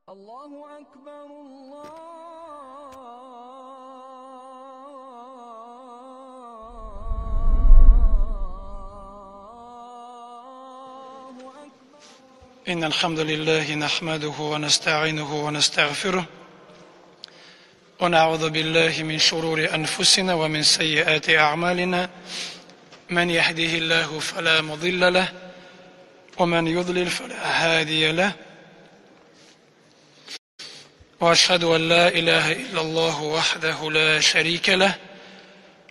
الله أكبر الله أكبر. إن الحمد لله نحمده ونستعينه ونستغفره ونعوذ بالله من شرور أنفسنا ومن سيئات أعمالنا من يهده الله فلا مضل له ومن يضلل فلا هادي له وأشهد أن لا إله إلا الله وحده لا شريك له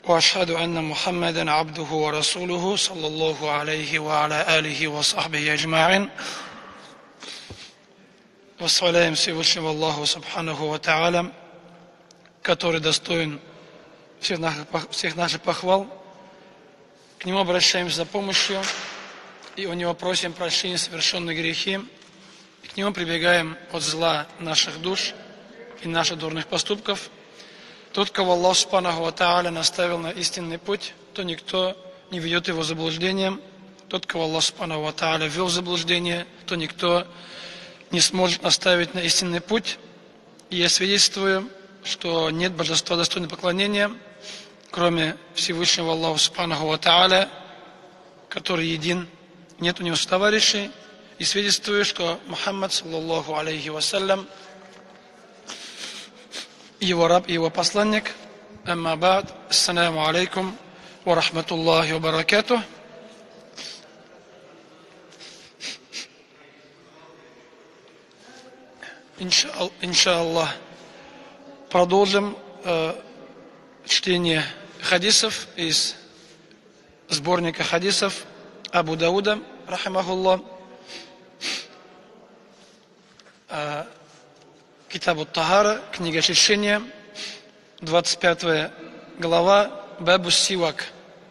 وأشهد أن محمدا عبده ورسوله صلى الله عليه وعلى آله وصحبه أجمعين. Восхваляем Всевышнего Аллаху Субханаху ва Тааля, который достоин всех наших похвал. К Нему обращаемся за помощью, и у Него просим прощения совершенных грехи. И к Нему прибегаем от зла наших душ и наших дурных поступков. Тот, кого Аллах Субханаху ва Тааля наставил на истинный путь, то никто не ведет его заблуждением. Тот, кого Аллах Субханаху ва Тааля ввел в заблуждение, то никто не сможет наставить на истинный путь. И я свидетельствую, что нет божества достойного поклонения, кроме Всевышнего Аллаха Субханаху ва Тааля, который един, нет у него товарищей. И свидетельствую, что Мухаммад, саллаллаху алейхи вассалям, его раб и его посланник. Амма ба'д, ассаляму алейкум ва рахматуллахи ва баракатух. Иншаллах, продолжим чтение хадисов из сборника хадисов Абу Дауда, рахимахуллах, Китабу Тахара, книга очищения, 25 глава, Бабу Сивак,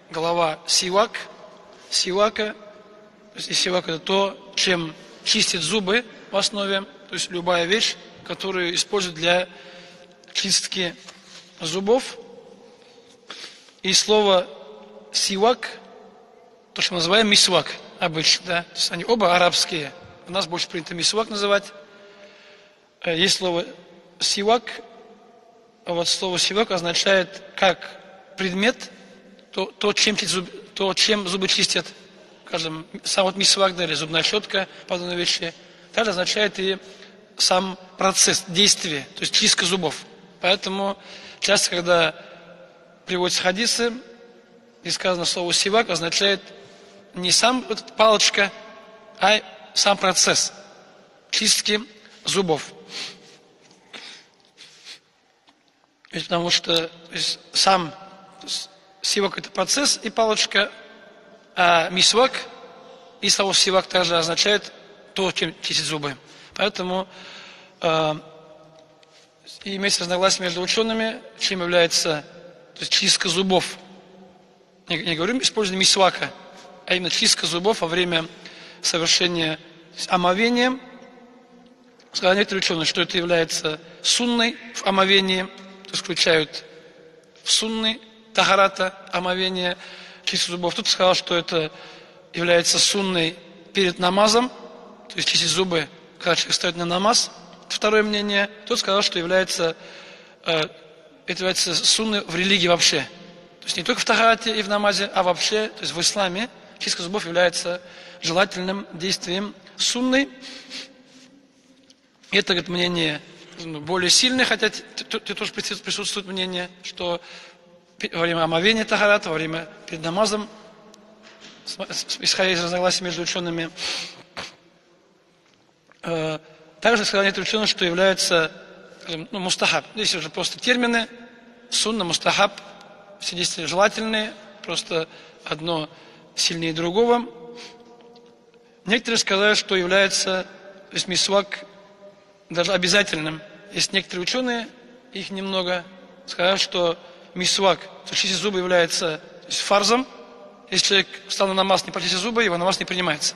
глава Сивак, Сивака, то есть Сивак это то, чем чистит зубы в основе, то есть любая вещь, которую используют для чистки зубов. И слово сивак, то, что мы называем мисвак обычно, да? То есть они оба арабские. У нас больше принято мисвак называть. Есть слово сивак, а вот слово сивак означает как предмет, то чем зубы чистят. Скажем, сам вот мисвак, да, или зубная щетка, подобные вещи. Также означает и сам процесс, действие, то есть чистка зубов. Поэтому часто, когда приводятся хадисы, и сказано слово сивак, означает не сам палочка, а сам процесс чистки зубов. Потому что сам сивак это процесс и палочка, а мисвак и слово сивак также означает то, чем чистить зубы. Поэтому имеется разногласие между учеными, чем является, то есть чистка зубов. Не говорим использование мисвака, а именно чистка зубов во время совершения омовения. Сказали некоторые ученые, что это является сунной в омовении, то есть включают в сунны тахарата омовение чистки зубов. Кто-то сказал, что это является сунной перед намазом, то есть чистить зубы, когда человек встает на намаз. Второе мнение, тот сказал, что это является сунной в религии вообще. То есть не только в тахарате и в намазе, а вообще, то есть в исламе чистка зубов является желательным действием сунной. Это, говорит, мнение более сильное, хотя тоже присутствует мнение, что во время омовения тахарата, во время перед намазом, исходя из разногласий между учеными, также сказали некоторые ученые, что является мустахаб. Здесь уже просто термины. Сунна, мустахаб, все действия желательные, просто одно сильнее другого. Некоторые сказали, что является, то есть мисвак даже обязательным. Есть некоторые ученые, их немного, сказали, что мисвак, то есть чистить зубы, является фарзом. Если человек встал на намаз, не почистил зубы, его намаз не принимается.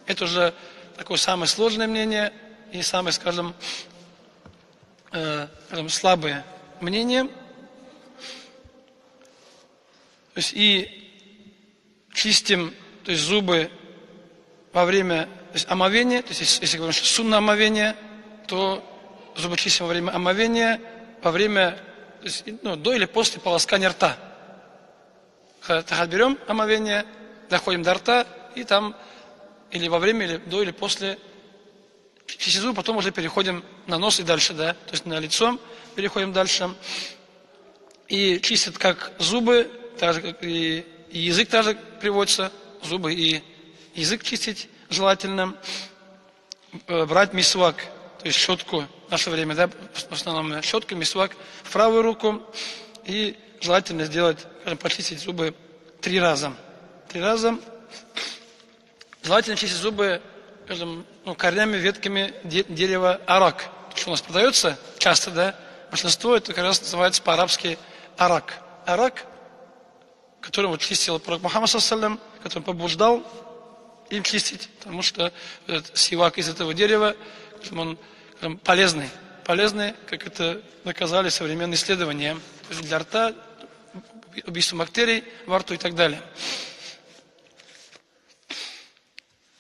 Это уже такое самое сложное мнение и самое, скажем, слабое мнение. То есть и чистим, то есть зубы во время омовения, то есть если говорим, что сунна омовения, то зубы чистим во время омовения, во время, то есть, до или после полоскания рта. Когда берем омовение, доходим до рта, и там или во время, или до, или после чистим зубы, потом уже переходим на нос и дальше, да, то есть на лицо переходим дальше. И чистят как зубы, так же, как и язык также приводится, зубы и язык чистить желательно. Брать мисвак, то есть щетку, в наше время, да, в основном щетка, мисвак в правую руку, и желательно сделать, скажем, почистить зубы 3 раза. 3 раза. Желательно чистить зубы, скажем, корнями, ветками дерева арак, что у нас продается часто, да, большинство это как раз называется по-арабски арак. Арак, которым вот чистил пророк Мухаммад ﷺ, который побуждал им чистить, потому что этот сивак из этого дерева, он полезный, как это доказали современные исследования, то есть для рта, убийство бактерий во рту и так далее.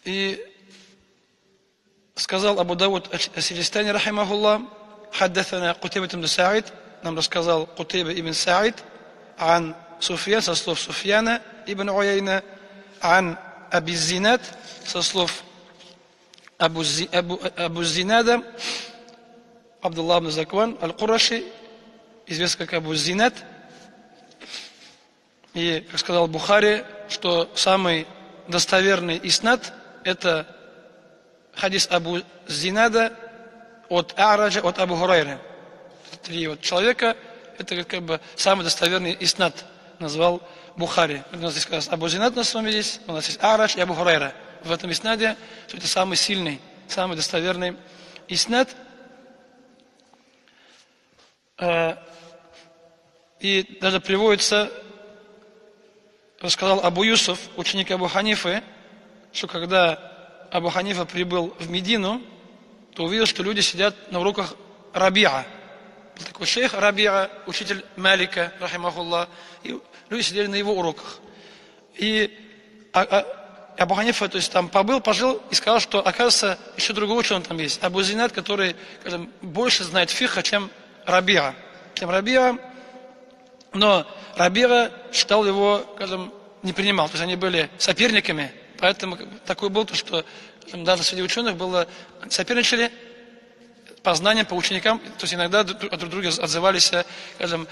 И сказал Абу Дауд ас-Сиджистани, рахимахуллах, хаддатана Кутайба ибн Саид, нам рассказал Кутайба ибн Саид, ан Суфьян, со слов Суфьяна ибн Уяйна, ан Аби Зинад, со слов Абу Зинада, Абдуллах ибн Закван, аль-Кураши, известный как Абу Зинад. И, как сказал Бухари, что самый достоверный иснад – это хадис Абу Зинада от А'раджа, от Абу Хурайры. 3 вот человека – это как бы самый достоверный иснад, назвал Бухари. У нас здесь как раз Абу Зинад на самом деле здесь, у нас есть А'радж и Абу Хурайра. В этом иснаде, что это самый сильный, самый достоверный иснад. И даже приводится, рассказал Абу Юсуф, ученик Абу Ханифы, что когда Абу Ханифа прибыл в Медину, то увидел, что люди сидят на уроках Рабиа. Был такой шейх Рабиа, учитель Малика, рахимахуллах, и люди сидели на его уроках. И Абу Ханифа, то есть там побыл, пожил и сказал, что, оказывается, еще другой ученый там есть, Абу Зинад, который, скажем, больше знает фикха, чем Рабиа. Но Рабиа считал его, скажем, не принимал. То есть они были соперниками. Поэтому такой был, что даже среди ученых было соперничали по знаниям, по ученикам. То есть иногда друг друга отзывались, скажем,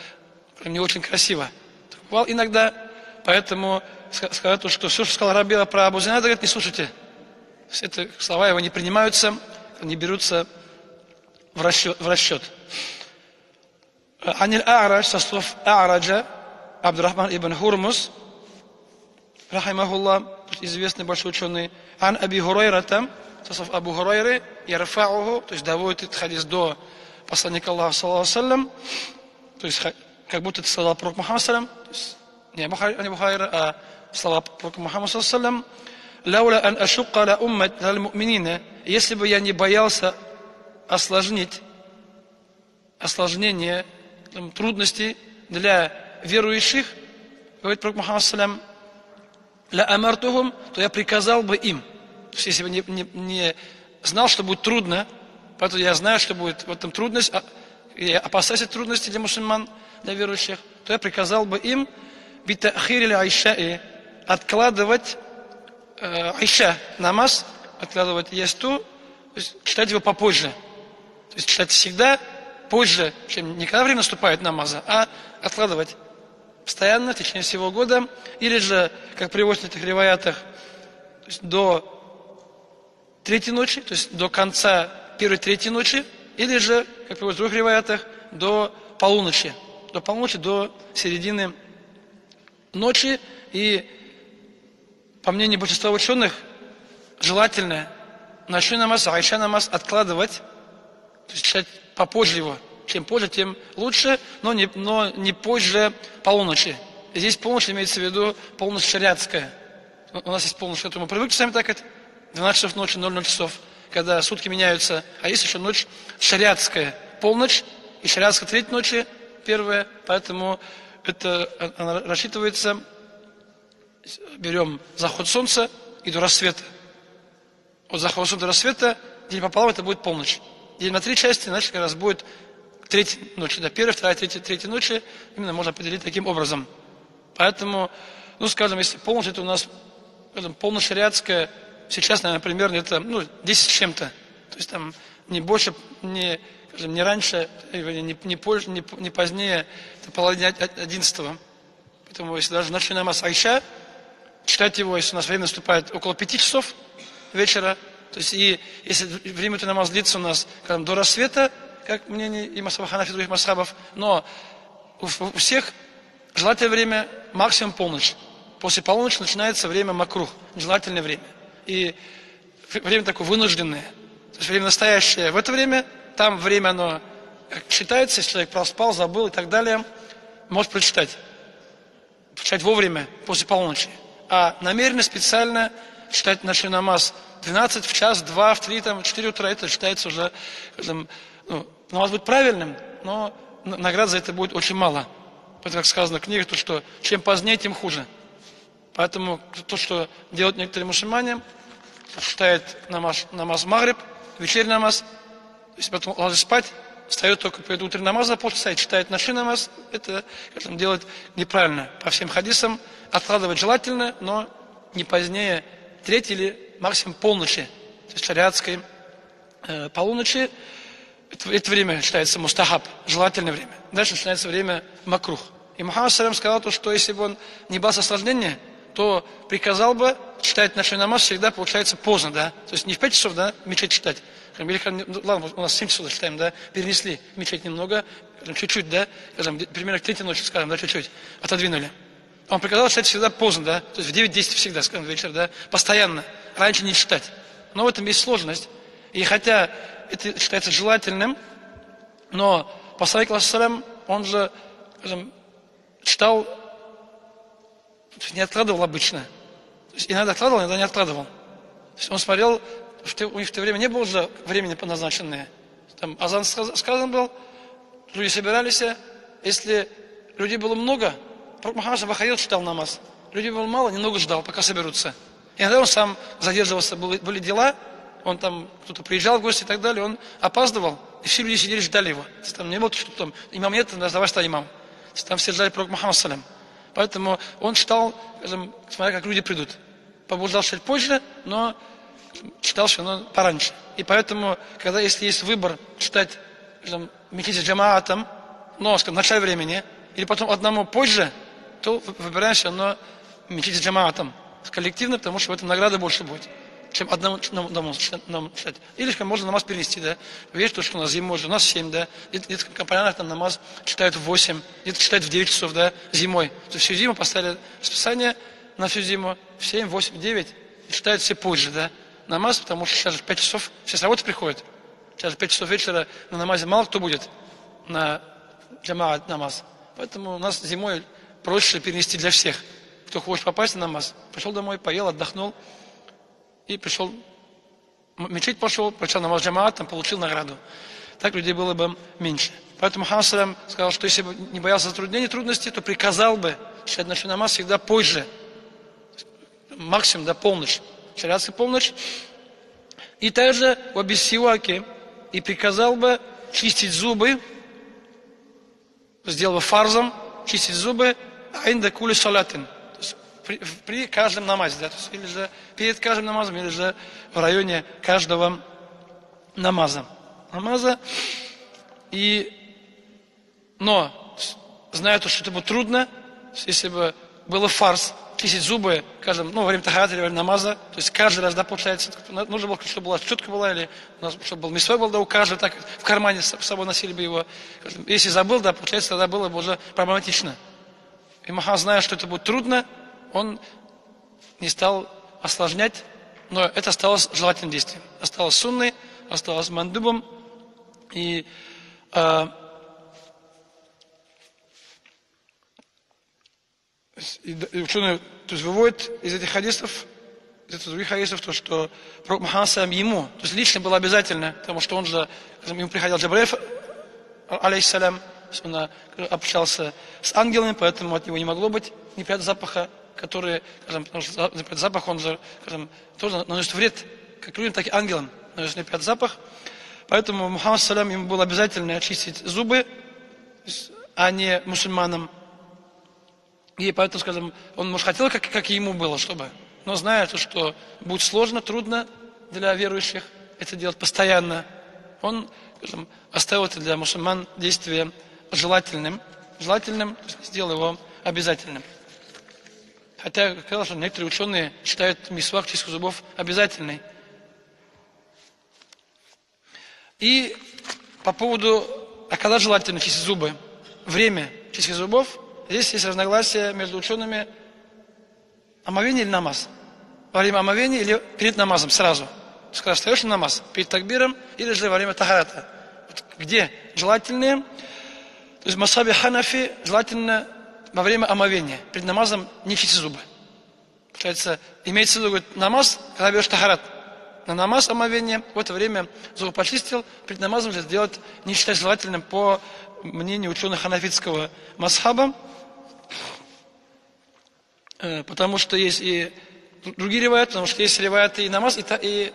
не очень красиво. Бывал иногда. Поэтому сказать, что все, что сказал Рабиа про Абу Зинада, говорит, не слушайте. Все это слова его не принимаются, не берутся в расчет. Аниль А'радж, со слов А'раджа, Абдурахман ибн Хурмус, рахимахуллах, известный большой ученый, ан Аби Хурайрата, со слов Абу Хурайры, ярфауху, то есть доводит этот хадис до посланника Аллаха, саллаллаху алейхи, то есть как будто это сказал пророк Мухаммад, то есть не Абу Хурайра, а слова пророка Мухаммада, саллаллаху алейхи, лаула ан ашуқка ла уммат лал му'минина, если бы я не боялся осложнение, трудностей для верующих, говорит пророк Мухаммад, саллаллаху алейхи, ля амартухум, то я приказал бы им. То есть, если бы не знал, что будет трудно, поэтому я знаю, что будет в этом трудность, и опасаюсь трудностей для мусульман, для верующих, то я приказал бы им битахири айшаи, откладывать айша, намаз, откладывать ясту, то есть читать его попозже. То есть читать всегда позже, чем не когда время наступает намаза, а откладывать постоянно, в течение всего года, или же, как приводится в этих риваятах, то есть до 3-й ночи, то есть до конца 1-3 ночи, или же, как приводится в других риваятах, до полуночи, до середины ночи. И, по мнению большинства ученых, желательно ночной намаз, айша намаз откладывать, то есть читать попозже его. Чем позже, тем лучше, но не позже полуночи. И здесь полночь имеется в виду полночь шариатская. У нас есть полночь, которую мы привыкли сами так, это 12 часов ночи, 00 часов, когда сутки меняются. А есть еще ночь шариатская, полночь и шариатская 3 ночи, первая. Поэтому это она рассчитывается, берем заход солнца и до рассвета. От захода солнца до рассвета, день пополам, это будет полночь. делим на 3 части, значит, как раз будет третьей ночи. Да, первая, вторая, третья ночи именно можно определить таким образом. Поэтому, ну, скажем, если полночь, это у нас, скажем, полночь шариатская, сейчас, наверное, примерно это, 10 с чем-то. То есть там не больше, не раньше, не позже, не позднее, это половина 11-го. Поэтому, если даже ночной намаз Айша, читать его, если у нас время наступает около 5 часов вечера, то есть и если время этого намаза длится у нас, скажем, до рассвета, как мнение и масхаба Ханафи, и других масхабов, но у всех желательное время максимум полночь. После полуночи начинается время макрух, желательное время. И время такое вынужденное. То есть время настоящее. В это время, там время оно считается, если человек проспал, забыл и так далее, может прочитать вовремя, после полуночи. А намеренно, специально читать ночной намаз 12, в час, 2, в 3, в 4 утра, это считается уже, намаз будет правильным, но наград за это будет очень мало. Поэтому, как сказано в книге, то, что чем позднее, тем хуже. Поэтому то, что делают некоторые мусульмане, читает намаз магриб, вечерний намаз, если потом ложится спать, встает только перед утренним намазом полчаса и читает ночной намаз, это делать неправильно. По всем хадисам откладывать желательно, но не позднее 3 или максимум полночи, то есть шариатской полуночи. Это время считается мустахаб, желательное время. Дальше начинается время макрух. И Мухаммад ﷺ сказал, что если бы он не боялся осложнения, то приказал бы читать ночной намаз всегда, получается, поздно, да? То есть не в 5 часов, да, мечеть читать. Ладно, у нас 7 часов читаем, да, перенесли мечеть немного, чуть-чуть, да, скажем, примерно к 3 ночи, скажем, да, чуть-чуть, отодвинули. Он приказал читать всегда поздно, да, то есть в 9-10 всегда, скажем, вечер, да, постоянно, раньше не читать. Но в этом есть сложность. И хотя это считается желательным, но посланник ﷺ, он же, скажем, читал, не откладывал обычно. То есть иногда откладывал, иногда не откладывал. То есть он смотрел, у них в то время не было уже времени назначенное. Там азан сказан был, люди собирались, если людей было много, пророк Мухаммад выходил, читал намаз. Людей было мало, немного ждал, пока соберутся. Иногда он сам задерживался, были дела, он там, кто-то приезжал в гости и так далее, он опаздывал, и все люди сидели, ждали его. Там не было, что там, имам нет, давай стай имам. Там все ждали пророка Мухаммада ﷺ. Поэтому он читал, скажем, смотря как люди придут. Побуждал читать позже, но читал все равно пораньше. И поэтому, если есть выбор читать, скажем, мечети с джамаатом, но, скажем, в начале времени, или потом одному позже, то выбираем все равно мечети с джамаатом, коллективно, потому что в этом награда больше будет, чем одному читать. Или можно намаз перенести, да. Видите, что у нас зимой уже, у нас 7, да. Где-то в компаниях там намаз читают в 8, где-то читают в 9 часов, да, зимой. То есть всю зиму поставили расписание на всю зиму, в 7, 8, 9, и читают все позже, да, намаз, потому что сейчас же 5 часов, все с работы приходят. Сейчас же 5 часов вечера на намазе мало кто будет, на джамаат намаз. Поэтому у нас зимой проще перенести для всех. Кто хочет попасть на намаз, пришел домой, поел, отдохнул, и пришел, в мечеть пошел, прочитал намаз джамаат, там получил награду. Так людей было бы меньше. Поэтому Мухаммад ﷺ сказал, что если бы не боялся затруднений, трудностей, то приказал бы читать ночной намаз всегда позже. Максимум, да, полночь. Шариатская полночь. И также в обессиваке. И приказал бы чистить зубы, сделал бы фарзом, чистить зубы, айнда кули салатин. При каждом намазе, да, то есть, или же перед каждым намазом, или же в районе каждого намаза. Но, зная то, что это будет трудно, если бы было фарс, чистить зубы, скажем, во время тахарата или во время намаза, то есть каждый раз, да, получается, нужно было, чтобы была щетка была, или чтобы был мисвак был, да, у каждого, так в кармане с собой носили бы его. Если забыл, да, получается, тогда было бы уже проблематично. И Мухаммад, зная, что это будет трудно, он не стал осложнять, но это осталось желательным действием. Осталось сунной, осталось мандубом. И ученые, то есть, выводят из этих хадисов, из других хадисов, то, что пророк Мухаммад ему, то есть лично было обязательно, потому что он же, ему приходил Джабраил, алейхиссалям, он общался с ангелами, поэтому от него не могло быть неприятного запаха, который, скажем, потому что запах, он же, скажем, тоже наносит вред как людям, так и ангелам, наносит неприятный запах. Поэтому Мухаммад салям ему было обязательно чистить зубы, а не мусульманам. И поэтому, скажем, он, может, хотел, как ему было, чтобы. Но зная, что будет сложно, трудно для верующих это делать постоянно, он, скажем, оставил это для мусульман действие желательным, сделал его обязательным. Хотя, как сказал, что некоторые ученые считают мисвак, чистку зубов обязательной. И по поводу, а когда желательно чистить зубы, время чистки зубов, здесь есть разногласия между учеными: омовение или намаз. Во время омовения или перед намазом сразу. Когда встаешь на намаз, перед такбиром или же во время тахарата. Вот где желательные? То есть в мазхабе ханафи желательно во время омовения. Перед намазом не чистить зубы. Получается, имеется в виду, говорит, намаз, когда берешь тахарат. На намаз омовение, в это время зубы почистил, перед намазом же сделать не считать желательным по мнению ученых ханафитского мазхаба. Потому что есть и другие риваяты, потому что есть риваяты и намаз, и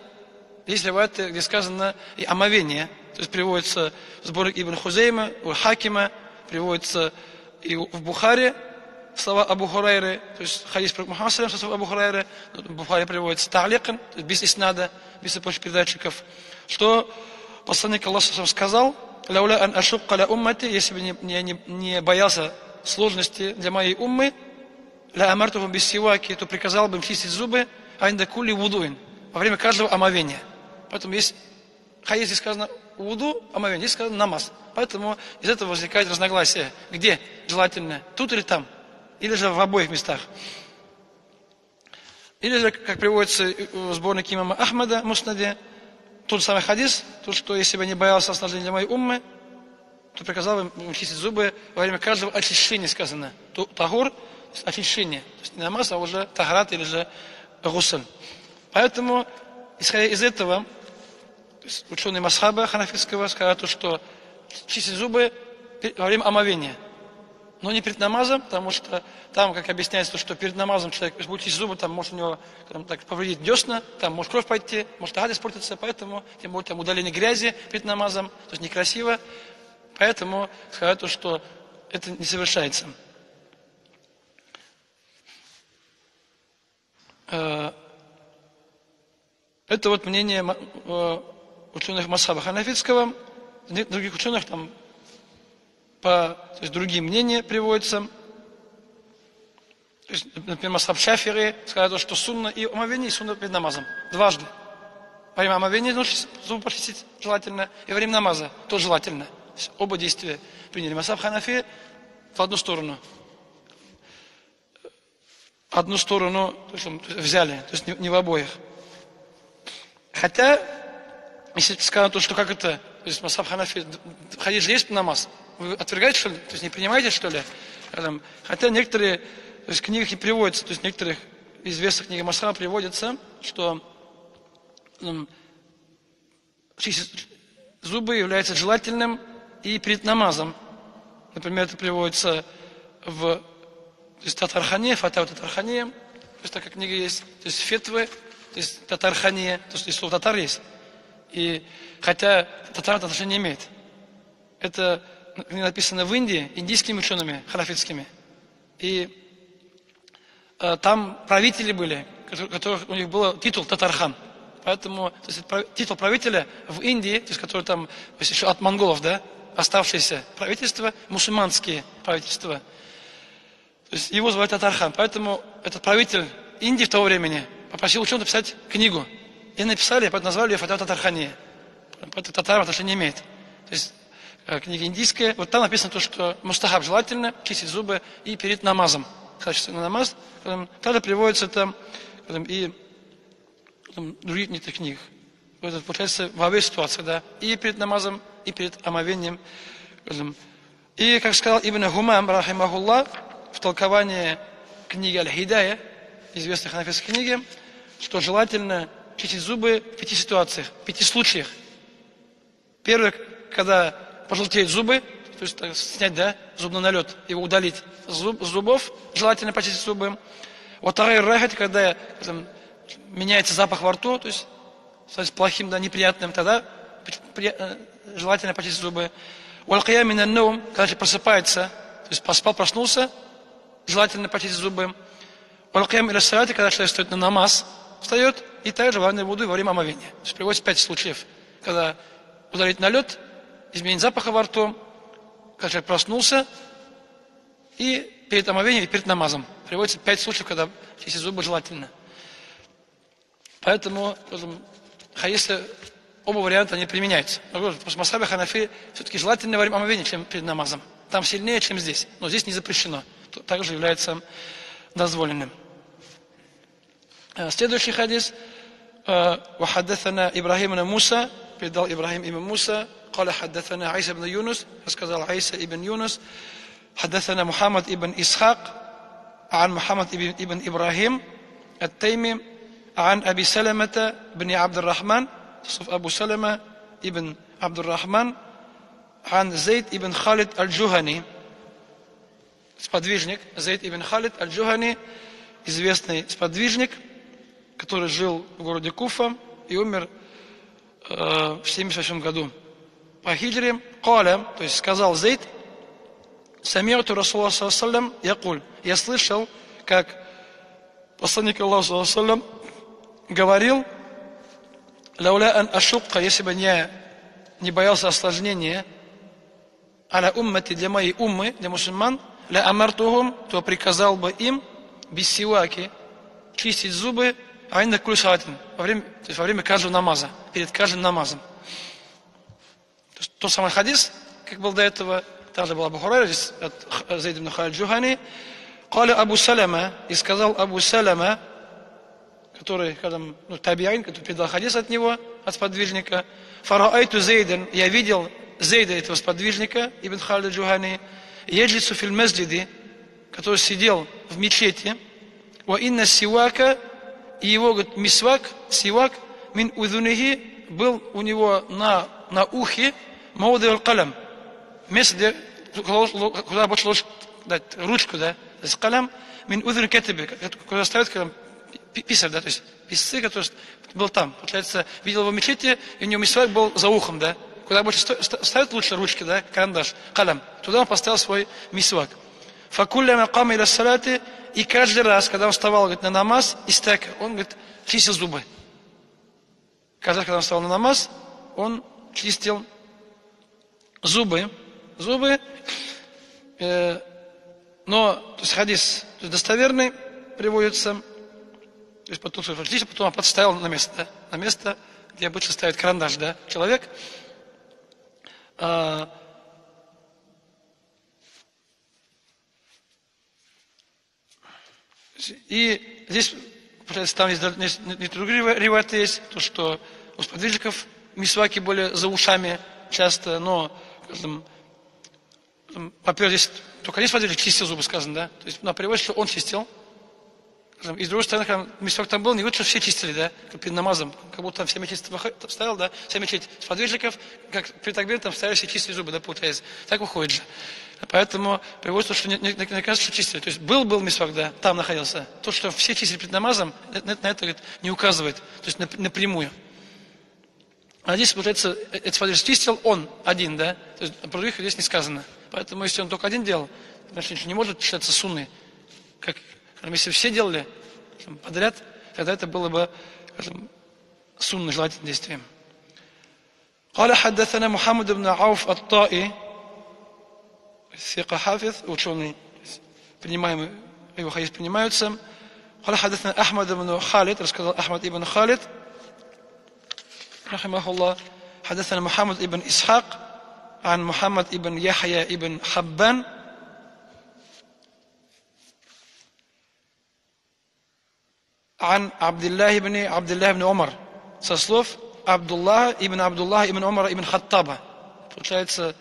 есть риваяты, где сказано и омовение. То есть приводится в сборник Ибн Хузейма, у Хакима, приводится и в Бухаре слова Абу Хурайры, то есть хадис про Мухаммада салям, слова Абу Хурайры, в Бухаре приводится та'ликан, то есть без иснада, без цепочек передатчиков, что посланник Аллаха сказал: «Лауля ан ашукка ля уммати», если бы не боялся сложности для моей уммы, ля амартухум без сиваки, то приказал бы им чистить зубы, айнда кули вудуин, во время каждого омовения. Поэтому есть хадис, здесь сказано вуду, омовение, здесь сказано намаз. Поэтому из этого возникает разногласие. Где желательно? Тут или там? Или же в обоих местах? Или же, как приводится в сборнике имама Ахмада, Муснаде, тот же самый хадис, то, что если бы не боялся осложнения для моей уммы, то приказал им чистить зубы во время каждого очищения, сказано. Тахур, очищение. То есть не намаз, а уже тахарат или же гусль. Поэтому, исходя из этого, ученые масхаба ханафитского сказали, что чистить зубы во время омовения. Но не перед намазом, потому что там, как объясняется, что перед намазом человек будет чистить зубы, там может у него так, повредить десна, там может кровь пойти, может агат испортиться, поэтому тем более там удаление грязи перед намазом, то есть некрасиво. Поэтому сказать, что это не совершается. Это вот мнение ученых масхаба ханафитского. Других ученых там то есть другие мнения приводятся. То есть, например, масхаб Шафири сказал, что сунна и омовение, и сунна перед намазом. Дважды. Во время омовения нужно зубы почистить желательно, и во время намаза тоже желательно. То есть оба действия приняли. Масхаб Ханафи в одну сторону. Одну сторону то есть, взяли, то есть не в обоих. Хотя, если сказано, что как это, то есть масхаб Ханафи, хадис же есть намаз, вы отвергаете, что ли? То есть не принимаете, что ли? Хотя некоторые, то есть в книгах не приводятся, то есть в некоторых известных книгах масхаба приводится, что чистить зубы является желательным и перед намазом. Например, это приводится в Татархане, Фатау Татархане, то есть такая книга есть, то есть фетвы, то есть Татархане, то есть слово татар есть. И хотя татар отношения не имеет. Это написано в Индии индийскими учеными, ханафитскими. И там правители были, у них был титул Татархан. Поэтому то есть, титул правителя в Индии, то есть, который там, то есть, еще от монголов, да, оставшиеся правительства, мусульманские правительства, то есть, его звали Татархан. Поэтому этот правитель Индии в то времени попросил ученых написать книгу. И написали, поэтому назвали ее Фатау Татархане. Поэтому татар отношения не имеет. То есть книга индийская. Вот там написано то, что мустахаб желательно чистить зубы и перед намазом. Качественный намаз. Тогда приводится там и в других некоторых книгах. Это получается в обеих ситуациях, да. И перед намазом, и перед омовением. И, как сказал Ибн Гумам, рахимахуллах, в толковании книги Аль-Хидая, известной ханафитской книги, что желательно чистить зубы в 5 ситуациях, в 5 случаях. Первое, когда пожелтеют зубы, то есть снять, да, зубный налет, его удалить с зубов, желательно почистить зубы. Вот второе, когда меняется запах во рту, то есть становится плохим, да, неприятным, тогда желательно почистить зубы. Валь-киям минан наум, когда человек просыпается, то есть поспал, проснулся, желательно почистить зубы. Валь-киям иля салати, когда человек встает на намаз, встает, и также во время вуду и во время омовения. То есть приводится 5 случаев, когда ударить на лед, изменить запаха во рту, когда человек проснулся, и перед омовением, и перед намазом. Приводится 5 случаев, когда чистить зубы желательно. Поэтому, если оба варианта не применяются. Но в масхабе Ханафи все-таки желательно во время омовения, чем перед намазом. Там сильнее, чем здесь. Но здесь не запрещено. Также является дозволенным. Следующий хадис. وحدثنا إبراهيم بن موسى передал Ибрахим ибн Муса قال حدثنا عيسى بن يونس рассказал Айса ибн Юнус حدثنا محمد ибн إسحاق عن محمد ибн إبراهيم التيمي عن أبي سلمة بن عبد الرحمن أبو سلمة ибн عبد الرحمن عن زيد ибн خالد الجهني сподвижник Зейд ибн Халид аль-Джухани, известный сподвижник, который жил в городе Куфа и умер в 78 году по хиджре. Каля, то есть сказал Зейд, сами'ту Расулаллах саллаллаху алейхи ва саллям якуль, я слышал, как посланник Аллаха саллаллаху алейхи ва саллям говорил, лауля ан ашукка, если бы я не боялся осложнения, аля уммати, для моей уммы, для мусульман, ля амартухум, то приказал бы им без сиваки чистить зубы айна кульсатин, во время каждого намаза, перед каждым намазом. То есть тот самый хадис, как был до этого, также был Абу Хурайра, здесь от Зейд ибн Халид аль-Джухани. Каля Абу Салама, и сказал Абу Салама, который, табиин, который передал хадис от него, от сподвижника, фараайту Зейден, я видел Зейда, этого сподвижника, ибн Халид аль-Джухани, яджлису фил масджиди, который сидел в мечети, ва инна сивака, и его, говорит, мисвак, сивак, мин удунихи, был у него на ухе, мауды аль-калам, место, где, куда больше ложь дать ручку, да, то есть калам, мин удун кетебе, куда ставят, когда писарь, да, то есть писцы, который был там, получается, видел его в мечети, и у него мисвак был за ухом, да, куда больше ставят лучше ручки, да, карандаш, калам, туда он поставил свой мисвак. Факулля макам иля салати, и каждый раз, когда он вставал, говорит, на намаз, истака, он, говорит, чистил зубы. Каждый раз, когда он вставал на намаз, он чистил зубы. Но, то есть хадис, то есть достоверный приводится, то есть потом он подставил на место, да, на место, где обычно ставит карандаш, да, человек. И здесь, получается, там есть не другие ривайты есть, то, что у сподвижников мисваки были за ушами часто, но, во-первых, здесь только один сподвижник чистил зубы, сказано, да, то есть на переводе, что он чистил, и с другой стороны, когда мисвак там был, не видно, что все чистили, да, перед намазом, как будто там вся мечеть вставил, да, вся мечеть сподвижников, как перед такбиром там вставили все чистили зубы, да, получается, так выходит же. Поэтому приводится, что не кажется, что чистили. То есть был мисвак, да, там находился. То, что все чистили перед намазом, на это говорит, не указывает. То есть напрямую. А здесь, получается, этот сподвижник чистил он один, да. То есть про других здесь не сказано. Поэтому, если он только один делал, значит, не может считаться сунной. Как, если все делали подряд, тогда это было бы, сунной желательным действием. قال حدثنا محمد بن عوف الطائي ثقة حافظ, ученый, принимаемый, его хадис принимаются. قال حدثنا أحمد بن خالد, рассказал Ахмад ибн Халид, رحمه الله. حدثنا محمد ибн إسحاق عن محمد ибн يحيى ибн حبان عن عبد الله بن عمر, со слов Абдуллаха ибн Умара ибн Хаттаба. Получается,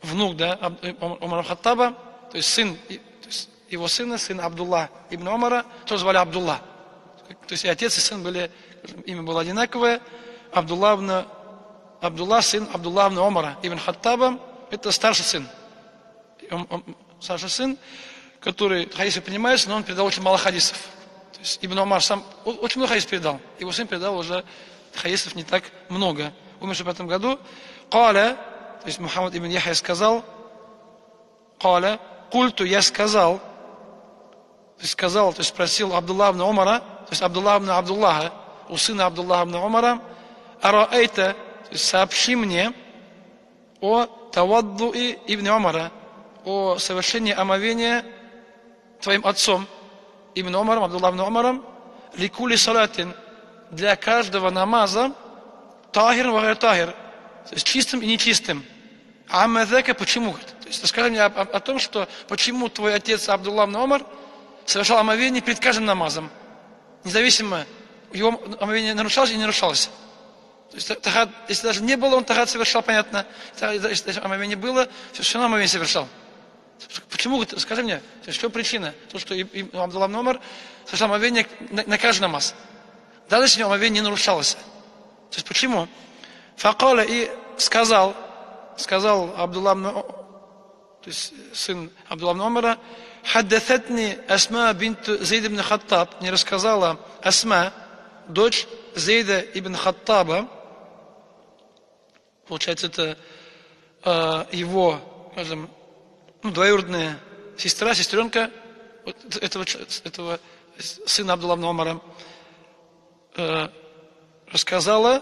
внук, да, Умара Хаттаба, то есть сын, то есть его сына, сын Абдулла ибн Умара, тоже звали Абдулла. То есть и отец, и сын были, имя было одинаковое. Абдулла, сын Абдулла ибн Умара ибн Хаттаба, это старший сын. Старший сын, который хадисы принимается, но он передал очень мало хадисов. Ибн Умар сам очень много хадисов передал. Его сын передал уже хадисов не так много. умерший в 5 году, Каля, то есть Мухаммад ибн Яхья сказал, Каля, культу, я сказал, то есть спросил Абдулла ибн Умара, то есть Абдулла ибн Абдуллаха, у сына Абдулла ибн Умара, араэйта, то есть сообщи мне о таваддуи ибн Умара, о совершении омовения твоим отцом ибн Умаром, Абдулла ибн Умаром, ликули салатин, для каждого намаза, тахир ва гайр тахир, то есть чистым и нечистым. Аммазака, почему? То есть расскажи мне о том, что почему твой отец Абдулла ибн Умар совершал омовение перед каждым намазом, независимо, его омовение нарушалось или не нарушалось. То есть тахат, если даже не было, он тахат совершал, понятно. Если омовение было, все равно омовение совершал. Почему? Скажи мне, в чем причина? То, что Абдулла ибн Умар совершал омовение на каждый намаз. Даже если омовение не нарушалось. То есть почему? Факаля, и сказал Абдулла ибн, то есть сын Абдулла ибн Умара, хаддататни Асма бинт Зейд ибн Хаттаб, мне рассказала Асма, дочь Зейда ибн Хаттаба, получается, это его, скажем, двоюродная сестренка этого сына Абдулла ибн Умара, рассказала,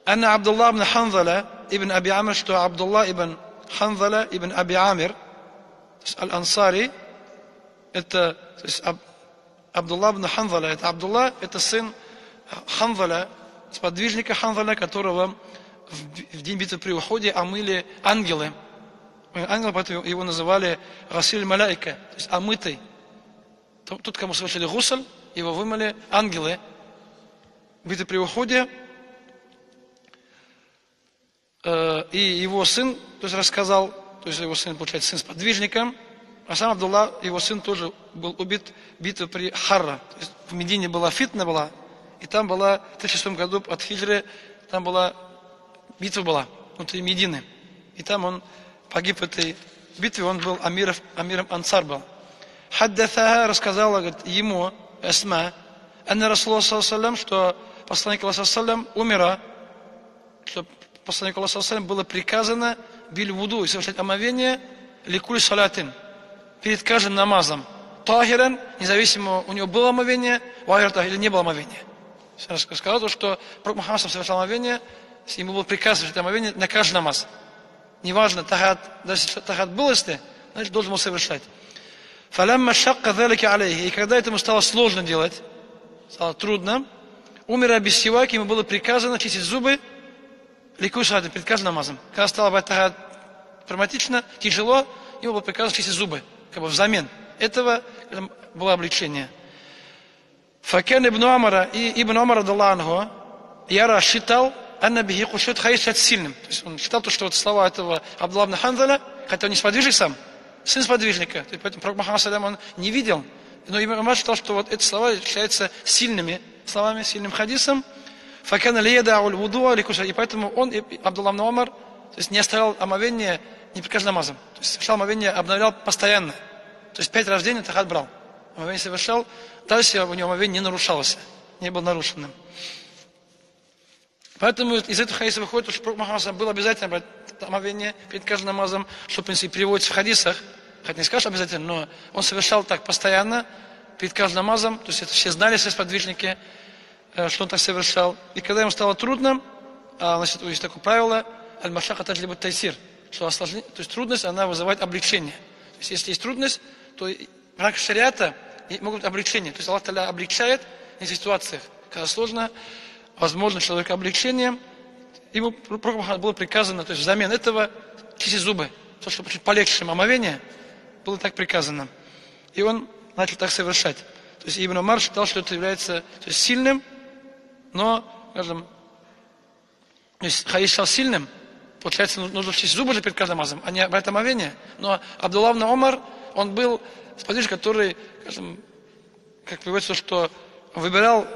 Анна Абдулла ибн Ханзаля ибн Аби Амир, что Абдулла ибн Ханзаля ибн Аби Амир, Аль-Ансари, это, то есть Абдулла ибн Ханзаля, это Абдулла, это сын Ханзаля, сподвижника Ханзаля, которого в день битвы при Уходе омыли ангелы. Ангелы, поэтому его называли Расиль Маляйка, то есть омытый. Тот, кому совершили гусль, его вымыли ангелы. В битве при Уходе. И его сын, то есть рассказал, то есть его сын, получается, сын сподвижника, а сам Абдулла, его сын тоже был убит в битве при Харра. То есть в Медине была фитна была, и там была в 36 году от Хиджры, там была битва была внутри Медины. И там он погиб в этой битве, он был амиром Ансар был. Хаддатаха рассказала, говорит, ему, Асма, анна Расулуллах саллаллаху, что посланник Аллаха саллаллаху умира, что посланнику Аллаха саллаллаху было приказано биль вуду и совершать омовение ликуль салатин перед каждым намазом. Тахиран, независимо, у него было омовение, вайрта или не было омовения. Сказал, что пророк Мухаммад совершал омовение, ему был приказ совершать омовение на каждый намаз. Неважно, тахат, даже если тахат был, если, значит, должен был совершать. Фалямма шакка залики алейхи, и когда этому стало сложно делать, стало трудно, умер абиссиваки, ему было приказано чистить зубы, ликуй салатин перед каждым намазом. Когда стало быть тахат проблематично, тяжело, ему было приказано чистить зубы, как бы взамен этого было облегчение. Факян ибн Умара, и ибн Умар радаллаху яра считал, анна бихи кушет хаишат сильным. То есть он считал, что вот слова этого Абдулла ибн Ханзаля, хотя он не сподвижник сам, сын сподвижника, то есть поэтому пророк Мухаммад саллям он не видел, но ибн Умар считал, что вот эти слова считаются сильными словами, сильным хадисом. Факян лияда уль вудуа ликуша, и поэтому он, Абдулла ибн Умар, то есть не оставлял омовение не при каждым намазом. То есть совершал омовение, обновлял постоянно. То есть 5 раз в день тахат брал. Омовение совершал, дальше у него омовение не нарушалось, не было нарушенным. Поэтому из этого хадиса выходит, что пророк Мухаммад было обязательно брать омовение перед каждым намазом, что в принципе переводится в хадисах, хотя не скажешь обязательно, но он совершал так постоянно, перед каждым намазом, то есть это все знали, все сподвижники, что он так совершал. И когда ему стало трудно, значит, есть такое правило, аль-машака таджлибу тайсир, что осложнение, то есть трудность, она вызывает облегчение. То есть если есть трудность, то в рамках шариата могут быть облегчения. То есть Аллах Та'аля облегчает в этих ситуациях, когда сложно, возможно человеку облегчение. Ему было приказано, то есть взамен этого чистить зубы, то, чтобы чуть полегче омовение, было так приказано. И он начал так совершать. То есть Ибн Умар считал, что это является то есть, сильным, но, скажем, если хадис считал сильным, получается, нужно чистить зубы же перед каждым намазом, а не брать омовение. Но Абдулла ибн Умар, он был сподвижник, который, скажем, как приводится, что выбирал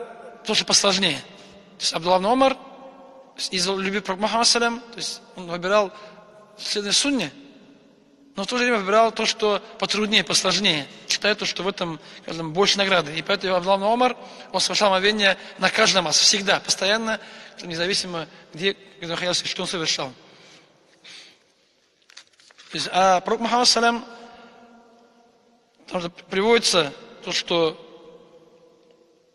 то, что посложнее. То есть Абдулла ибн Умар из любви к Мухаммаду салям, то есть он выбирал следование сунне, но в то же время выбирал то, что потруднее, посложнее. считает, что в этом, скажем, больше награды. И поэтому Абдуллах ибн Умар, он совершал омовение на каждый намаз, всегда, постоянно, независимо, где находился, что он совершал. А пророк Мухаммад салям, приводится то, что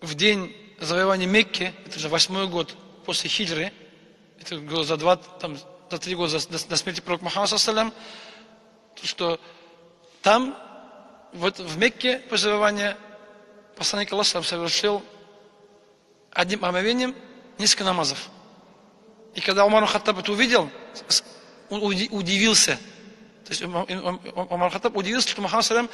в день завоевания Мекки, это же 8-й год после хиджры, это было за 3 года до смерти пророка Мухаммада салям, то, что там, в Мекке, после завоевания, посланник Аллаха совершил одним омовением несколько намазов. И когда Умар ибн-Хаттаб это увидел, он удивился. То есть Умар ибн-Хаттаб удивился, что Мухаммад салям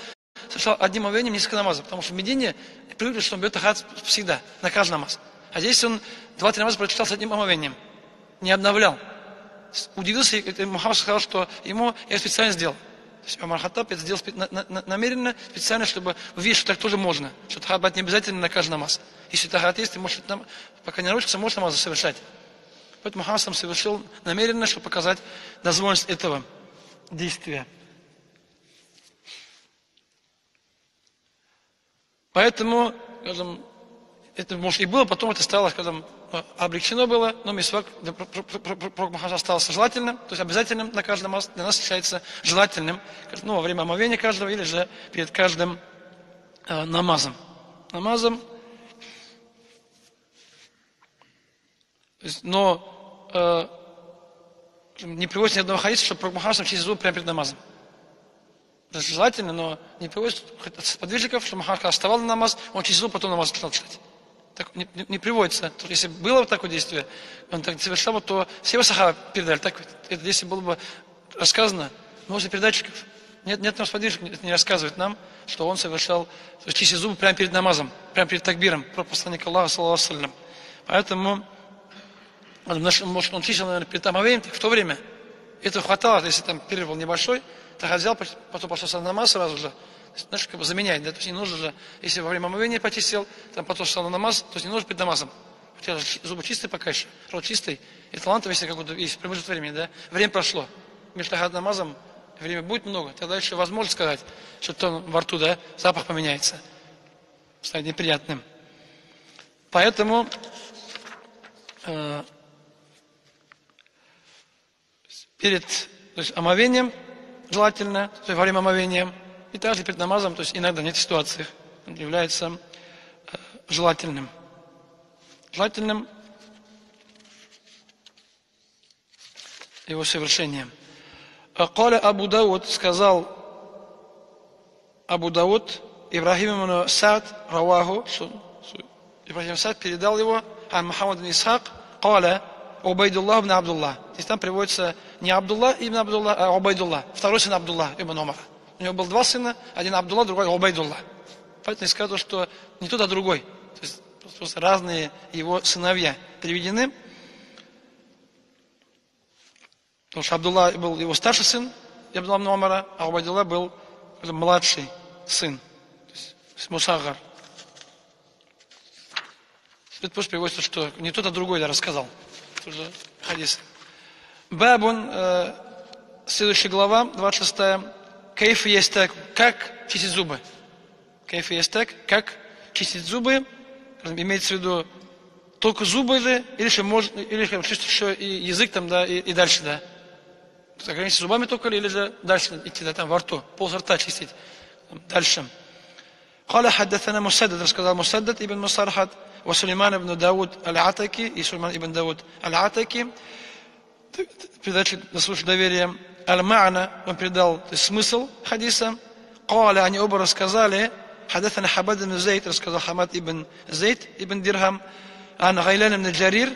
совершал одним омовением несколько намазов. Потому что в Медине привыкли, что он берет тахарат всегда, на каждый намаз. А здесь он 2-3 намаза прочитал с одним омовением. Не обновлял. Удивился, и Мухаммад сказал, что я специально сделал. То есть Умар ибн-Хаттаб это сделал намеренно, специально, чтобы увидеть, что так тоже можно. Что тахарат брать не обязательно на каждый намаз. Если тахарат есть, ты можешь, пока не научишься, можешь намазы совершать. Поэтому Мухаммад сам совершил намеренно, чтобы показать дозволенность этого действия. Поэтому, скажем, это может и было, потом это стало, скажем, облегчено было, но мисвак пророк Мухаммад остался желательным, то есть обязательным на каждый намаз, для нас считается желательным, во время омовения каждого или же перед каждым намазом. Но не приводится ни одного хадиса, что пророк Мухаммад чистит зубы прямо перед намазом. Это желательно, но не приводится от сподвижников, что Мухаммад вставал на намаз, он чистил зубы, потом намаз начал читать. Так не приводится. То, если было вот такое действие, он так совершал, то все его сахабы передали. Так, это если было бы рассказано, можно передатчиков. Нет там сподвижников, не рассказывает нам, что он совершал, то есть чистить зубы прямо перед намазом, прямо перед такбиром, про посланника Аллаха, саллаллаху алейхи ва саллям. Поэтому, может, он чистил, наверное, перед омовением, так в то время этого хватало, если там перерыв был небольшой, так взял, потом пошел на намаз сразу же. Знаешь, как бы заменять, да, то есть не нужно же, если во время омовения почистил, там потом встал на намаз, то есть не нужно перед намазом. У тебя зубы чистые пока еще, рот чистый, и талантов, если какой-то есть промежуток времени, да, время прошло. Между намазом время будет много, тогда еще возможно сказать, что то во рту, да, запах поменяется, станет неприятным. Поэтому перед омовением желательно, то есть во время омовения, и также перед намазом, то есть иногда в некоторых ситуациях он является желательным. Желательным его совершением. Каля Абу Дауд, сказал Абу Дауд, Ибрахим ибн Саад раваху, Ибрахим Саад передал его, ан Мухаммад ибн Исхак, Каля Убайдуллах ибн Абдуллах. Здесь там приводится не Абдуллах ибн Абдуллах, а Убайдуллах, второй сын Абдуллах ибн Умара. У него было 2 сына, один Абдуллах, другой Убайдуллах. Поэтому я сказал, что не тот, а другой. То есть просто разные его сыновья приведены. Потому что Абдуллах был его старший сын, Абдуллах ибн Умара, а Убайдуллах был младший сын. То есть Мусагар. Это просто приводится, что не тот, а другой я рассказал. Тоже хадис. Бабун, следующая глава, 26. Кайф есть так, как чистить зубы. Кайф есть так, как чистить зубы. Имеется в виду только зубы же, или чистить еще и язык там, да, и дальше, да. Ограничиться зубами только, или же дальше идти, да, там во рту, пол рта чистить. Дальше. قال حدثنا مسدد, рассказал Мусаддад ибн Мусархад, وسليمان ибн Дауд аль-Атаки, и Сулейман ибн Дауд аль-Атаки, передачи заслуживают доверия. Аль-Ма'на, он передал смысл хадиса. Каля, они оба рассказали. Хадатана Хабад ибн Зейд, рассказал Хамад ибн Зейд ибн Дирхам. Ан Гайлян ибн Джарир,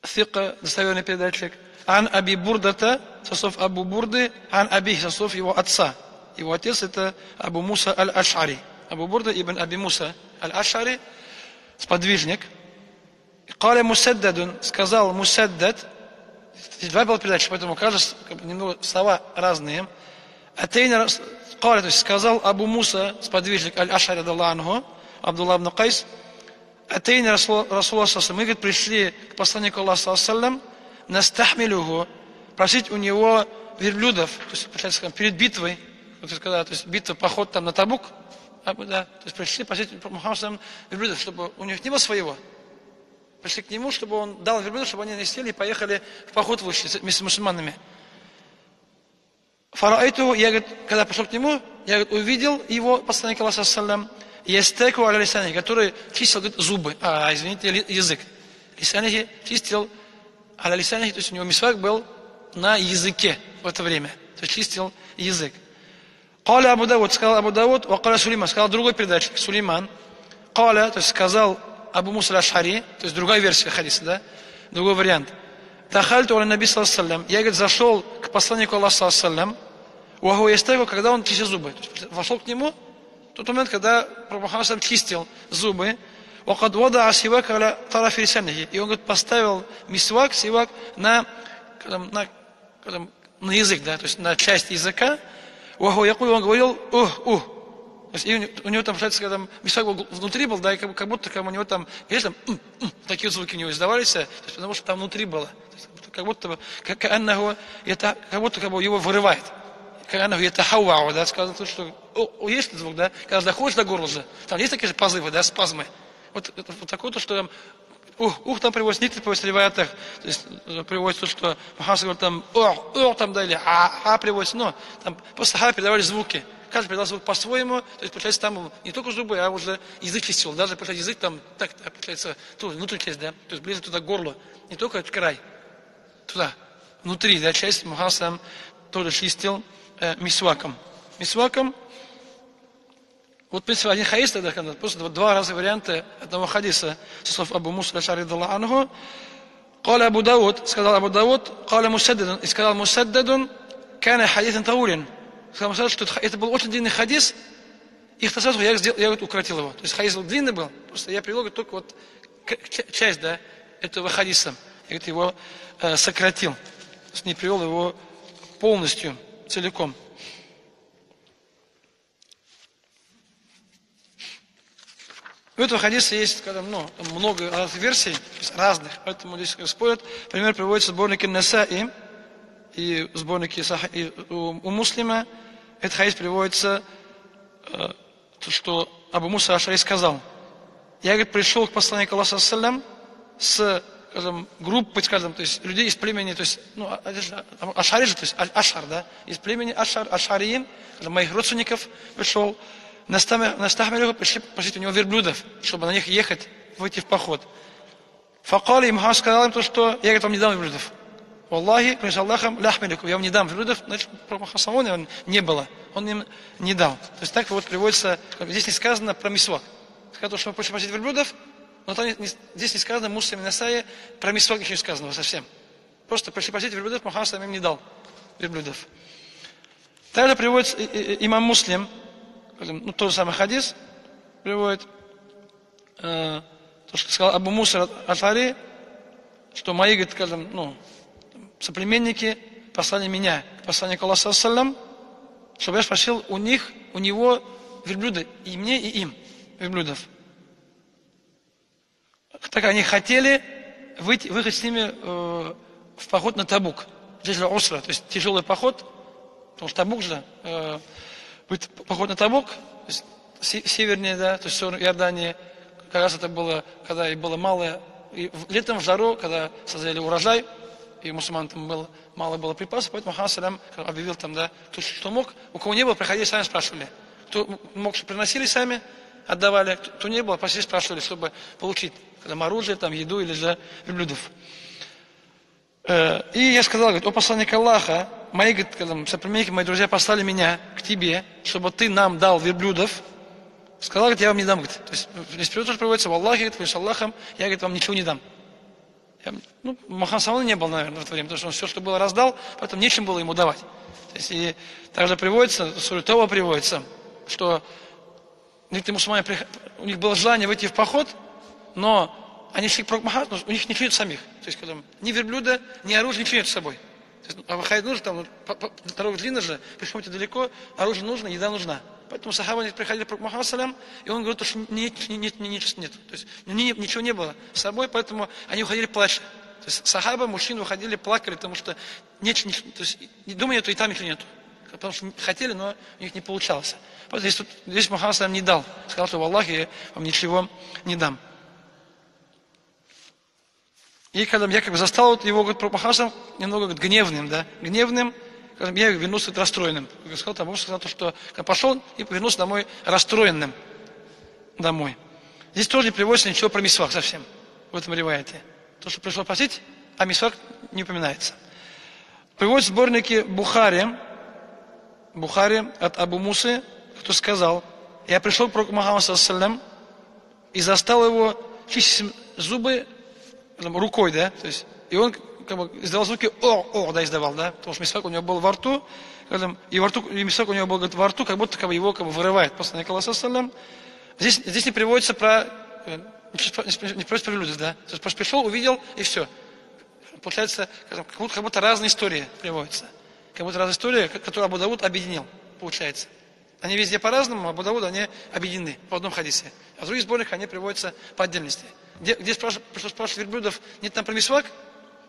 Фика, достоверный передатчик. Ан Аби Бурдата, со слов Абу Бурды. Ан Аби, со слов его отца. Его отец это Абу Муса аль-Аш'ари. Абу Бурда ибн Аби Муса аль-Аш'ари, сподвижник. Каля Мусаддадун, сказал Мусаддад. Здесь 2 было передачи, поэтому кажется, немного слова разные. Атейна, то есть сказал Абу Муса, сподвижник аль-Аш'ари радаллаху, Абдуллах ибн Кайс. Атейна Расулаллах, мы, говорит, пришли к посланнику Аллаха саллаллаху, настахмилюху, просить у него верблюдов, то есть, получается, перед битвой, вот когда, то есть битва, поход там на Табук, да, то есть пришли просить Мухаммада верблюдов, чтобы у них не было своего. Пришли к нему, чтобы он дал верблюдов, чтобы они не сели и поехали в поход, вышли вместе с мусульманами. Фараайту, я, говорит, когда пошел к нему, я, говорит, увидел его, посланник Аллаха, саллям, ястеку аля лисанихи, который чистил, говорит, зубы, извините, язык. Лисанихи чистил аля лисанихи, то есть у него мисвак был на языке в это время, то есть чистил язык. Каля Абу Дауд, сказал Абу Дауд, вакаля Сулейман, сказал другой передатчик, Сулейман, каля, то есть сказал Абу Муса аль-Аш'ари, то есть другая версия хадиса, да, другой вариант. Дахальту аля наби саллаллаху алейхи, я, говорит, зашел к посланнику Аллаха, саллаллаху алейхи, когда он чистил зубы. То есть вошел к нему в тот момент, когда Мухаммад чистил зубы. И он, говорит, поставил мисвак, сивак на язык, да, то есть на часть языка. Он говорил, то есть у него там, получается, когда мисвак был внутри был, да, и как будто у него там, видишь, там, такие звуки у него издавались, то есть, потому что там внутри было. Как будто бы, как будто его вырывает. Да, сказано тут, что есть звук, да, когда доходишь до горла же, там есть такие же позывы, да, спазмы. Вот такое то, что там, там приводится, некоторые приводятся в риваятах, то есть приводится то, что Мухаммад говорит там, там, да, или приводится, но там просто передавали звуки. Каждый передал звук по-своему, то есть, получается, там не только зубы, а уже язык чистил, даже, получается, язык там, так, получается, внутренняя часть, да, то есть ближе туда к горлу, не только край, туда, внутри, да, часть Мухаммад тоже чистил мисваком. Мисваком, вот, в принципе, один хадис тогда, просто два раза варианта одного хадиса, со слов Абу Муса аль-Аш'ари радхияллаху анху. Каля Абу Дауд, сказал Абу Дауд, каля Мусаддадун, и сказал Мусаддадун, кана хадисен таулин. Сказал Мусаддад, что это был очень длинный хадис, и я укоротил его. То есть хадис был длинный был, просто я привел только вот часть, да, этого хадиса. Я его сократил, то есть не привел его полностью, целиком. У этого хадиса есть много разных версий, разных, поэтому здесь спорят. Например, приводится сборники Насаи и сборники у Муслима. Этот хадис приводится, что Абу Муса аль-Аш'ари сказал: я, говорит, пришел к посланнику Аллаха саллям с, скажем, группой, скажем, то есть людей из племени, то есть, Ашари же, то есть Ашар, да, из племени Ашариин, моих родственников пришел. Настахмелю, пришли просить у него верблюдов, чтобы на них ехать, выйти в поход. Факали, и Мухаммад сказал им то, что я, говорит, вам не дам верблюдов. Аллахи, клянусь Аллахом, ляхмелику, я вам не дам верблюдов, значит, про Мухаммада не было, он им не дал. То есть так вот приводится, здесь не сказано про мисвак. Сказано, что мы пришли просить верблюдов, но там здесь не сказано Муслим и Насае, про мисвак ничего не сказано совсем. Просто пришли просить верблюдов, Мухаммад им не дал верблюдов. Также приводится имам Муслим, тот же самый хадис приводит, то, что сказал Абу Муса аль-Аш'ари, что мои, говорит, скажем, соплеменники послали меня к посланнику Аллаха саллям, чтобы я спросил у него верблюды, и мне, и им верблюдов. Так они хотели выехать с ними в поход на Табук, здесь Усра, то есть тяжелый поход, потому что Табук же, будет поход на Табук, то есть севернее, да, то есть Иордания, как раз это было, когда и было мало, и летом в жару, когда созрели урожай, и мусульман там мало было припасов, поэтому Мухаммад объявил там, да, кто что мог, у кого не было, приходили сами спрашивали. Кто мог, что приносили сами, отдавали, кто не было, просили, спрашивали, чтобы получить там, оружие, там, еду или же верблюдов. И я сказал, говорит, о посланник Аллаха, мои, говорит, соплеменники, мои друзья послали меня к тебе, чтобы ты нам дал верблюдов. Сказал, говорит, я вам не дам, говорит. То есть здесь перевод тоже приводится, в Аллахе, говорит, вы с Аллахом, я, говорит, вам ничего не дам. Мухаммад самого не был, наверное, в это время, потому что он все, что было, раздал, поэтому нечем было ему давать. То есть, и также приводится, в суре Това приводится, что мусульмане, у них было желание выйти в поход, но они шли к Мухаммаду, но у них ничего нет самих. То есть, когда ни верблюда, ни оружия, ничего нет с собой. То есть, выходить нужно, там, дорога длинная же, приходите далеко, оружие нужно, еда нужна. Поэтому сахабы приходили к Мухаммаду, и он говорит, что нет. То есть, ничего не было с собой, поэтому они уходили плача. То есть, сахабы, мужчины уходили, плакали, потому что то есть, дома нету, и там ничего нету. потому что хотели, но у них не получалось. Поэтому здесь Мухаммад не дал. Сказал, что в Аллахе я вам ничего не дам. И когда я застал его, говорит, Мухаммад немного гневным, да, гневным, я вернулся расстроенным. Сказал, что я пошел и вернулся домой расстроенным. Домой. Здесь тоже не приводится ничего про мисвак совсем. В этом риваяте. То, что пришло просить, а мисвак не упоминается. Приводят сборники Бухари от Абу Мусы, кто сказал, я пришел к пророку Мухаммаду саллаллаху и застал его чистить зубы рукой, да, то есть, и он издавал звуки да, издавал, да, потому что мисвак у него был во рту, и мисвак у него был во рту, как будто его вырывает. Посланник Аллаха саллаллаху. Здесь не приводится не про людей, да, то есть просто пришел, увидел и все. Получается, как будто разные истории приводятся. Как будто разные истории, которые Абу Дауд объединил, получается. Они везде по-разному, а Абу Дауд они объединены в одном хадисе. А в других сборниках они приводятся по отдельности. Где пришло спрашивать верблюдов, нет там про мисвак,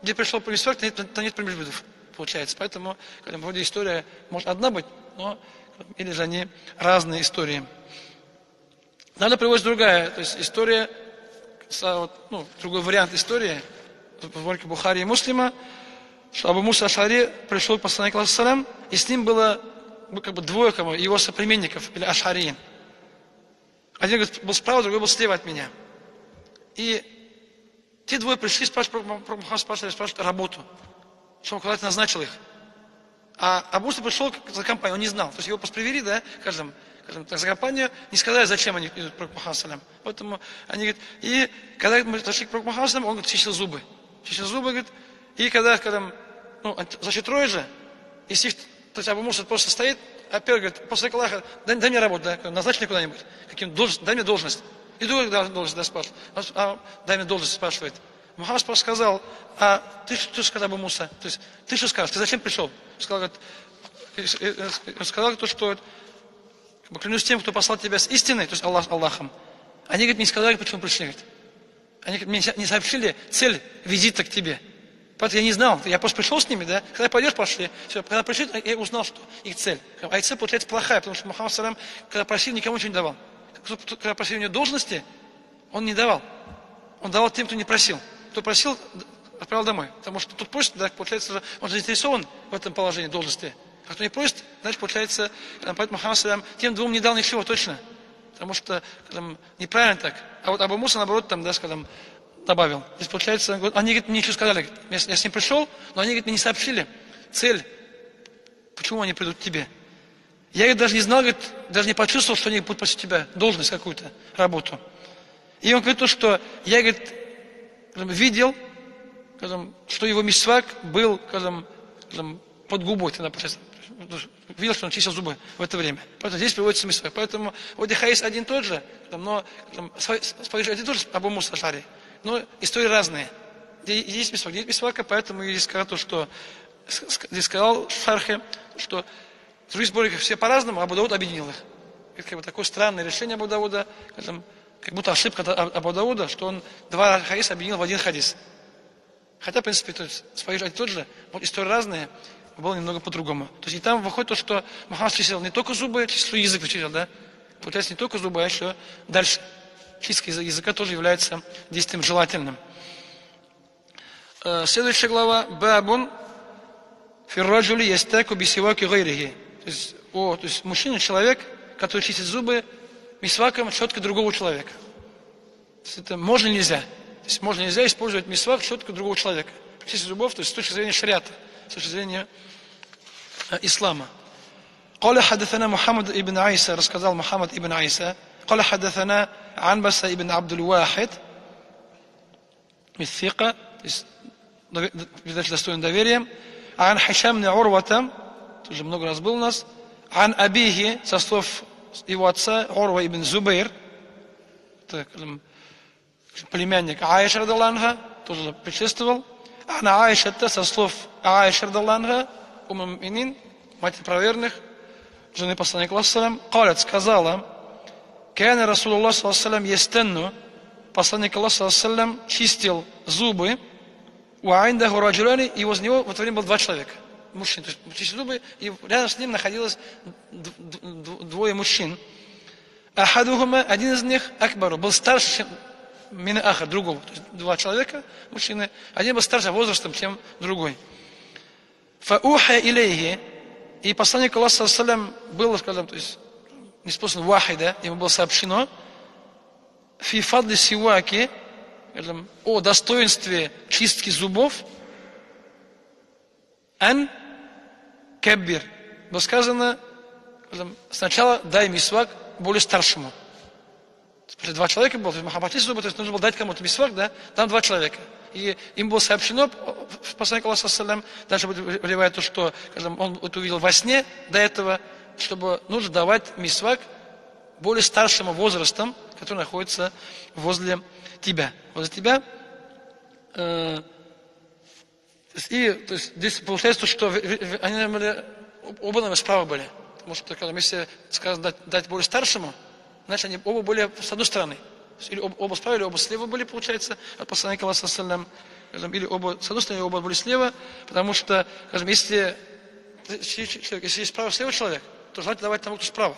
где пришло про мисвак, там нет про верблюдов, получается. Поэтому, вроде история может одна быть, но или же они разные истории. Надо приводить другая, то есть история, другой вариант истории, в сборнике Бухари и Муслима, что Абу Муса Аш'ари пришел к посланнику Аллаха саллаллаху, и с ним было двое его соплеменников, или Аш'ариин. Один был справа, другой был слева от меня. И те двое пришли, спрашивают работу, что он куда-то назначил их. А Абу Муса пришел за компанию, он не знал. То есть его просто привели, да, скажем так, за компанию, не сказали, зачем они идут к пророку Мухаммаду. Поэтому они говорят, и когда мы зашли к пророку Мухаммаду, он чистил зубы. Говорит, и когда зашли трое же, и то есть Абу Муса просто стоит, а первый говорит, после Аллаха, дай мне работу, да, назначь мне куда-нибудь, дай мне должность. И другой должность, да, спрашивает, дай мне должность, спрашивает. Мухаммад просто сказал, а ты что сказал, Абу Муса? То есть, ты что скажешь, ты зачем пришел? Сказал то, что клянусь тем, кто послал тебя с истиной, то есть Аллахом. Они, говорит, не сказали, почему пришли, говорит. Они мне не сообщили цель визита к тебе. Поэтому я не знал, я просто пришел с ними, да. Когда пойдешь, пошли. Все, когда пришли, я узнал, что их цель. А их цель, получается, плохая, потому что Мухаммад саллаллаху алейхи ва саллям, когда просил, никому ничего не давал. Когда просили у него должности, он не давал. Он давал тем, кто не просил. Кто просил, отправил домой. Потому что тот просит, да, получается, он же заинтересован в этом положении должности. А кто не просит, значит, получается, поэтому Мухаммад саллаллаху алейхи ва саллям тем двум не дал ничего, точно. Потому что неправильно так. А вот Абу Муса, наоборот, добавил. Здесь получается, они, говорит, мне ничего сказали. Я с ним пришел, но они, говорит, мне не сообщили цель, почему они придут к тебе. Я, говорит, даже не знал, говорит, даже не почувствовал, что они будут просить тебя должность какую-то, работу. И он говорит, что я, говорит, видел, что его мисвак был под губой, тогда, видел, что он чистил зубы в это время. Поэтому здесь приводится мисвак. Поэтому вот хадис один тот же, но один тот же Абу Муса Аш'ари. Но истории разные. Есть мисвак, нет мисвака, поэтому я здесь сказал то, что здесь сказал в шархе, что в других сборниках все по-разному, Абу Дауд объединил их. Это такое странное решение Абу Дауда, как будто ошибка Абу Дауда, что он два хадиса объединил в один хадис. Хотя, в принципе, споешь один тот же, вот истории разные, было немного по-другому. То есть и там выходит то, что Мухаммад чистил не только зубы, чистил язык, чистил, да? Получается не только зубы, а еще дальше. Чистка языка тоже является действием желательным. Следующая глава. Бабун фирраджули ястаку бисиваки гайрихи. То есть мужчина, человек, который чистит зубы мисваком щеткой другого человека. То есть это можно и нельзя. То есть можно и нельзя использовать мисвак щеткой другого человека. Чистить зубов, то есть с точки зрения шариата, с точки зрения ислама. قال حدثنا محمد ابن عيسى рассказал Мухаммад ибн Айса. قال حدثنا عنبسة ابن عبد الواحد الثقة, достоин доверия. عن هشام بن عروة, тоже много раз был у нас. عن أبيه, со слов его отца, Урва ибн Зубейр, племянник Аиша радиллаху анха, тоже предшествовал. عن عائشة, со слов Аиша радиллаху анха, уммин, мать правоверных, жены посланника Аллаха саллаллаху алейхи ва саллям, сказала: «Кана Расулуллах саллаллаху алейхи ва саллям ястанну», посланник Аллаха саллаллаху алейхи ва саллям чистил зубы, «Ва айндаху раджуляни», и возле него в это время было два человека. мужчин, то есть чистили зубы, и рядом с ним находилось двое мужчин. Ахадухума, один из них, акбару, был старше, чем мина аха, другого. То есть два человека, мужчины, один был старше возрастом, чем другой. Фауха илейхи, и посланник Аллаха саллям было, скажем, то есть неспослан вахида, ему было сообщено, фи фадли сиваки, о достоинстве чистки зубов, ан каббир. Было сказано, сначала дай мисвак более старшему. Два человека было, то есть махаббатись зубы, то есть нужно было дать кому-то мисвак, да, там два человека. И им было сообщено, посланник Аллаха саллям, дальше выливает то, что он это увидел во сне до этого, чтобы нужно давать мисвак более старшему возрастом, который находится возле тебя. Возле тебя. И то есть, здесь получается, что они были, оба, наверное, справа были. Потому что, если сказано дать более старшему, значит, они оба были с одной стороны. Или оба справа, или оба слева были, получается, от посланника Аллаха саллям. Или оба с одной стороны, оба были слева. Потому что, скажем, если есть справа слева человек, то желательно давать тому, кто справа.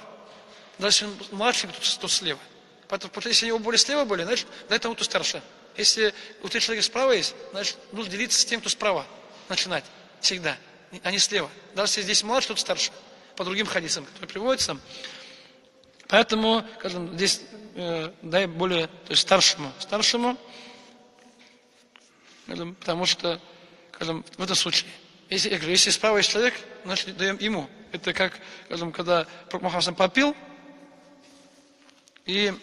Дальше младший, кто слева. Поэтому, если они оба были слева были, значит, дай тому, кто старше. Если у тебя человека справа есть, значит, нужно делиться с тем, кто справа. Начинать. Всегда. А не слева. Даже если здесь младший, тот старше. По другим хадисам, которые приводятся. Поэтому, скажем, здесь дай более, то есть старшему, потому что, скажем, в этом случае, если справа есть человек, значит, даем ему. Это как, скажем, когда Пророк Мухаммад попил, и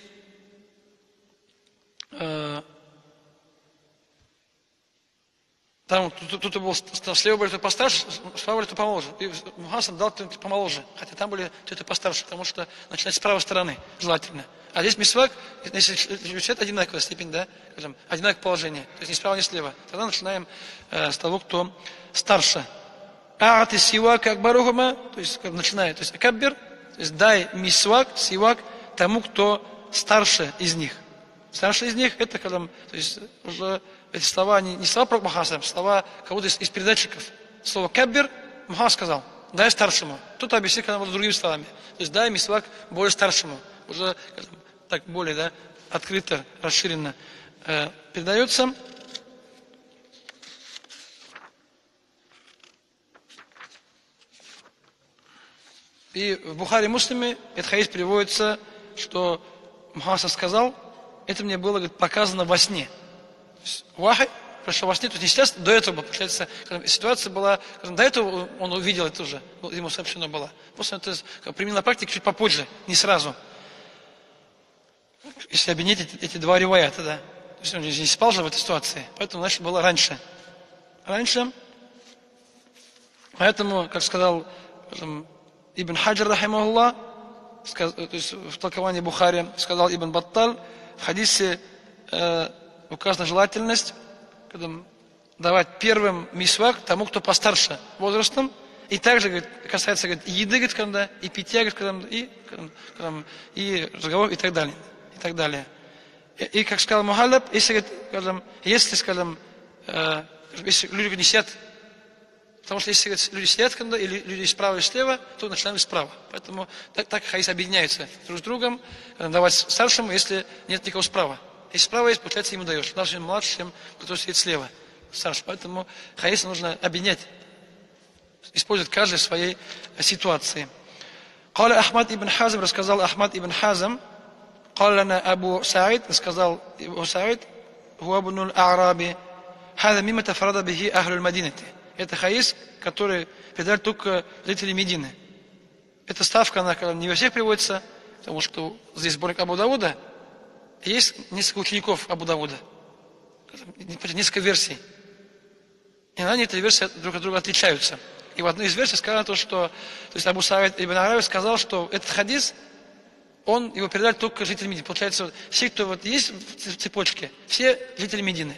там кто-то был слева были кто постарше, справа были кто помоложе. И Мухаммад дал кто-то помоложе, хотя там были кто-то постарше, потому что начинать с правой стороны желательно. А здесь мисвак, если человек одинаковая степень, да, скажем, одинаковое положение, то есть ни справа, ни слева, тогда начинаем с того, кто старше. А'ати сивак акбарухума, то есть начинает, то есть акаббир, то есть дай мисвак, сивак тому, кто старше из них. Старше из них это когда, то есть уже эти слова не слова Пророка Мухаммада, слова кого-то из передатчиков. Слово каббир Мухаммад сказал, дай старшему. Кто-то объяснит когда другими словами. То есть дай мисвак более старшему. Уже так более, да, открыто, расширенно передается. И в Бухари Муслиме этот хадис приводится, что Мухаммад сказал, это мне было, говорит, показано во сне. Вахи пришел во сне, то есть не сейчас, до этого, получается, ситуация была, до этого он увидел это уже, ему сообщено было. После это применил на практике чуть попозже, не сразу. Если объединить эти два риваята, да. То есть он не спал же в этой ситуации, поэтому, значит, было раньше. Поэтому, как сказал Ибн Хаджар, рахимахуллах, то есть в толковании Бухари, сказал Ибн Батталь, в хадисе указана желательность давать первым мисвак тому, кто постарше возрастом, и также, говорит, касается, говорит, еды, говорит, когда, и питья, говорит, и разговор, и так далее. И так далее. И как сказал Мухаллаб, если, скажем, если люди не сидят, потому что если люди сидят, когда, или люди справа и слева, то начинаем справа. Поэтому так хадис объединяются друг с другом, давать старшему, если нет никого справа. Если справа есть, получается, ему даешь. Даже чем младше, чем кто сидит слева. Старше. Поэтому хадис нужно объединять. Использовать каждый в своей ситуации. قال Ахмад ибн Хазм, рассказал Ахмад ибн Хазм, قال لنا Абу Саид, сказал Абу Саид, هو ابن الأعراب هذا مما تفرد به أهل المدينة. Это хадис, который передали только жители Медины. Эта ставка, она не во всех приводится, потому что здесь сборник Абу Давуда, есть несколько учеников Абу Давуда, несколько версий. И на эти версии друг от друга отличаются. И в одной из версий сказано то, что то есть Абу Саид ибн Араби сказал, что этот хадис, он его передали только жителям Медины. Получается, все, кто вот есть в цепочке, все жители Медины.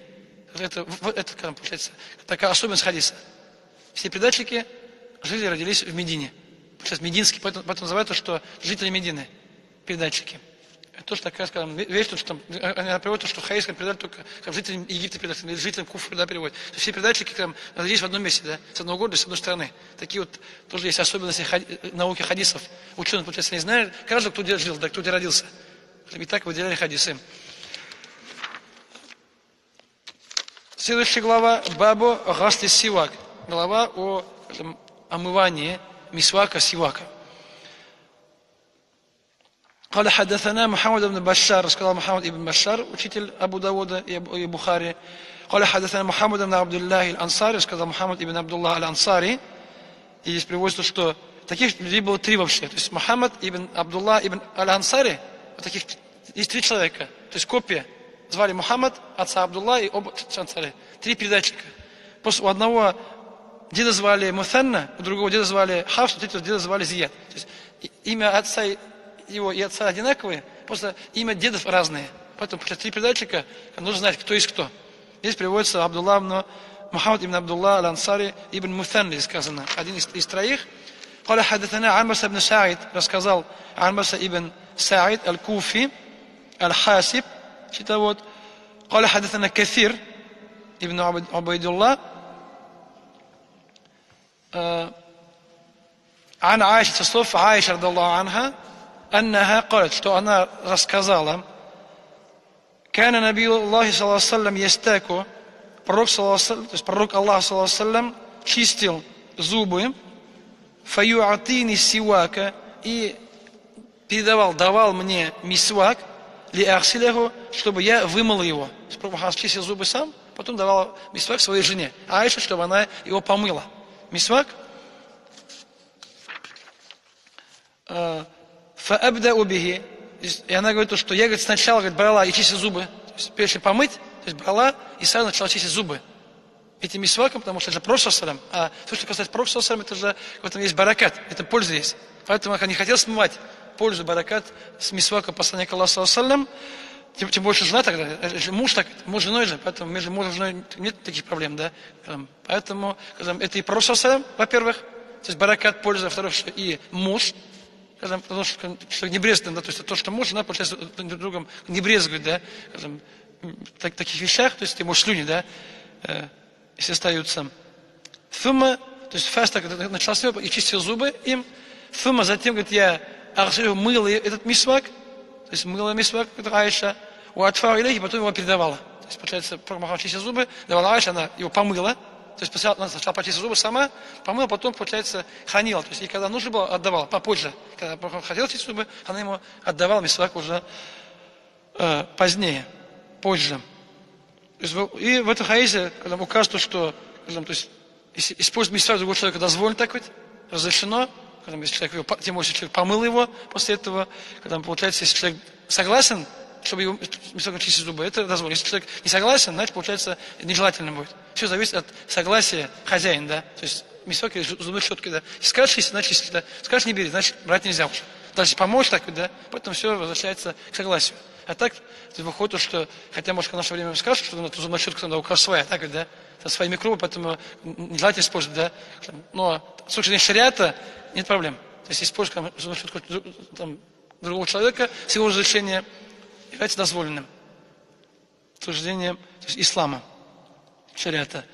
Это получается такая особенность хадиса. Все передатчики жили, родились в Медине. Сейчас мединский, поэтому называют то, что жители Медины, передатчики. то, что такая, скажем, вещь, что там, она приводит, что хаисском передали только жителям Египта, передали, жителям Куфра, да, переводят. То есть все передатчики там есть в одном месте, да, с одного города, с одной стороны. Такие вот тоже есть особенности науки хадисов. Ученые, получается, не знают, каждый, кто где жил, да, кто где родился. И так выделяли хадисы. Следующая глава Бабу Гасли Сивак. Глава о омывании мисвака, сивака. قال حدثنا محمد بن بشار сказал محمد بن بشار учитель Абу Давуда и Бухари. قال حدثنا محمد بن عبد الله الأنصاري сказал Мухаммад ибн Абдуллах аль-Ансари. И здесь приводится, что таких людей было три вообще. То есть Мухаммад ибн Абдуллах ибн аль-Ансари, вот таких есть три человека. То есть копия. Звали Мухаммад, отца Абдулла и оба Ансари. Три передатчика. После у одного деда звали Муthанна, у другого деда звали Хафс, у третьего деда звали Зияд. То есть имя отца его и отца одинаковые, просто имя дедов разные. Поэтому после три передатчика нужно знать, кто есть кто. Здесь приводится Абдулла, но Мухаммад ибн Абдулла аль-Ансари ибн Муthанна, здесь сказано, один из троих. قال حدثنا عنبس بن سعيد рассказал Анбаса ибн Саид аль-Куфи аль-Хасиб, считывает. قال حدثنا كثير ابن عبيد الله عن عائشة со слов Аиша رضي الله عنها أنها قالت, что она рассказала, كان نبي الله صلى الله عليه وسلم يستاك, пророк Аллаха صلى الله عليه وسلم чистил зубы, فيعطيني السواك, и давал мне мисвак, лиахсилеху, чтобы я вымыл его. Пророк чистил зубы сам, потом давал мисвак своей жене, Аише, чтобы она его помыла. Мисвак. فأبدأ به, и она говорит, что я, говорит, сначала, говорит, брала и чистила зубы, то есть, прежде чем помыть, то есть брала и сразу начала чистить зубы этим мисваком, потому что это же пророк саллаллаху алейхи ва саллям, а то, что касается пророка саллаллаху алейхи ва саллям, это же в этом есть баракат, это польза есть. Поэтому я не хотел смывать пользу баракат с мисвака посланника Аллаха саллаллаху алейхи ва саллям, тем больше жена тогда, муж так, муж с женой же, поэтому между мужем и женой нет таких проблем, да. Поэтому это и пророк саллаллаху алейхи ва саллям, во-первых, то есть баракат, польза, во-вторых, что и муж, потому что не брезгует, да, то есть то, что муж, жена, получается, друг другом не брезгует, да, в таких вещах, то есть ты можешь слюни, да, если остаются. Фума, то есть фаст так начал с него и чистил зубы им. Фума, затем, говорит, я мыл этот мисвак, то есть мыла мисвак, это Аиша, у Атфар и потом его передавала. То есть, получается, Пророк чистил зубы, давала Аиша, она его помыла, то есть она сначала почистила зубы сама, помыла, потом, получается, хранила. То есть, и когда нужно было, отдавала, попозже. Когда Пророк хотел чистить зубы, она ему отдавала мисвак уже позднее, позже. И в этом хадисе указано, что то есть, использовать мисвак другого человека дозволено, так ведь, разрешено, если человек, тем более, если человек помыл его после этого, когда получается, если человек согласен, чтобы его мисваком чистить зубы, это дозволено. Если человек не согласен, значит, получается, нежелательно будет. Все зависит от согласия хозяина, да, то есть мисвак или зубной щетки, да. Если скажешь чистить, значит чистить, да. Скажешь не бери, значит брать нельзя уже. Даже если помочь так, да, поэтому все возвращается к согласию. А так, выходит, что, хотя, может, в наше время скажут, что зубная щетка надо украсть своя, так, да, это свои микробы, поэтому нежелательно использовать, да. Но с точки зрения шариата нет проблем. То есть использовать зубную щетку другого человека с его разрешения является дозволенным. С точки зрения ислама, шариата.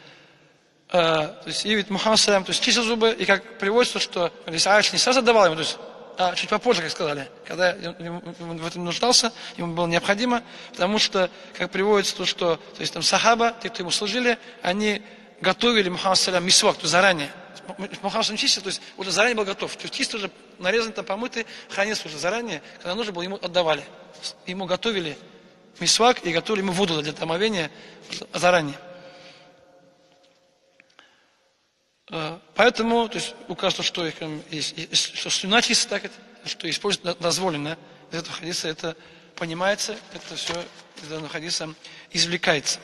То есть, и ведь Мухаммад салям, то есть чистил зубы, и как приводится, что если Аиша не сразу отдавала ему, то есть, а чуть попозже, как сказали, когда он в этом нуждался, ему было необходимо, потому что, как приводится, то есть там сахаба, те, кто ему служили, они готовили Мухаммад салям мисвак, то есть заранее. Мухаммад салям чистил, то есть уже заранее был готов, то есть чисто уже нарезанный, там помытый, хранился уже заранее, когда нужно было, ему отдавали. Ему готовили мисвак и готовили ему воду для омовения заранее. Поэтому, то есть указано, что что слюна чистая, так, что использовать дозволено. Из этого хадиса это понимается, это все из этого хадиса извлекается.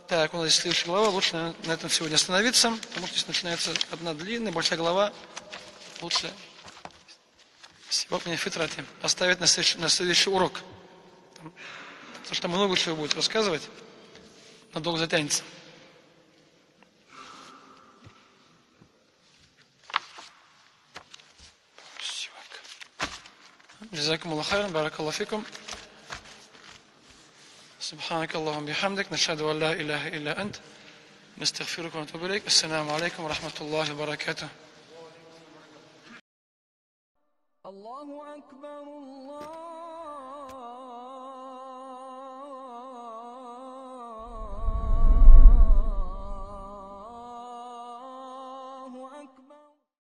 Так, у нас здесь следующая глава, лучше, наверное, на этом сегодня остановиться, потому что здесь начинается одна длинная, большая глава, лучше сегодня фитрати оставить на следующий урок. Потому что много чего будет рассказывать, надолго затянется. جزاكم الله خيرا بارك الله فيكم سبحانك اللهم بحمدك نشهد أن لا إله إلا أنت نستغفرك ونتوب إليك السلام عليكم ورحمة الله وبركاته الله أكبر الله